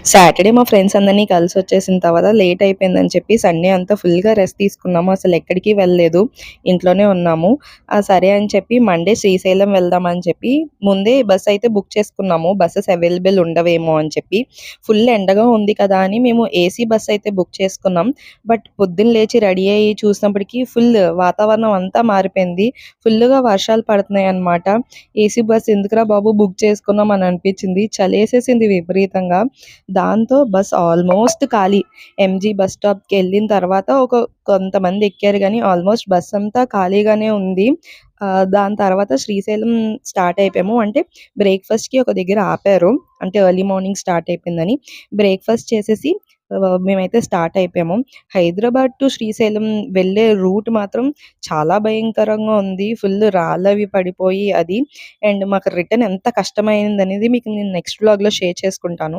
Saturday మా friends అందరినీ కలిసొచ్చేసిన తర్వాత లేట్ అయిపోయిందని చెప్పి సండే అంతా ఫుల్‌గా రెస్ట్ తీసుకున్నాము. అసలెక్కడికి వెళ్ళలేదు. ఇంట్లోనే ఉన్నాము. సరే అని చెప్పి మండే శ్రీశైలం వెళ్దామని చెప్పి ముందే బస్ అయితే బుక్ చేసుకున్నాము. బసెస్ అవైలబుల్ ఉండవేమో అని చెప్పి. ఫుల్ ఎండగా ఉంది కదా అని మేము ఏసీ బస్ అయితే బుక్ చేసుకున్నాం. బట్ పొద్దున్న లేచి రెడీ అయ్యి చూసినప్పటికి ఫుల్ వాతావరణం అంతా మారిపోయింది. ఫుల్లుగా వర్షాలు పడుతున్నాయన్నమాట. ఏసీ బస్ ఎందుకురా బాబు బుక్ చేసుకున్నాం అని అనిపించింది. చలేసేసింది విపరీతంగా. దాంతో బస్ ఆల్మోస్ట్ ఖాళీ. ఎంజీ బస్ స్టాప్‌కెళ్ళిన తర్వాత కొంతమంది ఎక్కారు గానీ ఆల్మోస్ట్ బస్ అంతా ఖాళీగానే ఉంది. దాని తర్వాత శ్రీశైలం స్టార్ట్ అయిపోయాము. అంటే బ్రేక్‌ఫాస్ట్‌కి ఒక దగ్గర ఆపారు. అంటే ఎర్లీ మార్నింగ్ స్టార్ట్ అయిపోయిందని. బ్రేక్‌ఫాస్ట్ చేసేసి మేమైతే స్టార్ట్ అయిపోయాము. హైదరాబాద్ టు శ్రీశైలం వెళ్ళే రూట్ మాత్రం చాలా భయంకరంగా ఉంది. ఫుల్ రాళ్ళవి పడిపోయి అది. అండ్ మాకు రిటర్న్ ఎంత కష్టమైందనేది మీకు నేను నెక్స్ట్ వ్లాగ్‌లో షేర్ చేసుకుంటాను.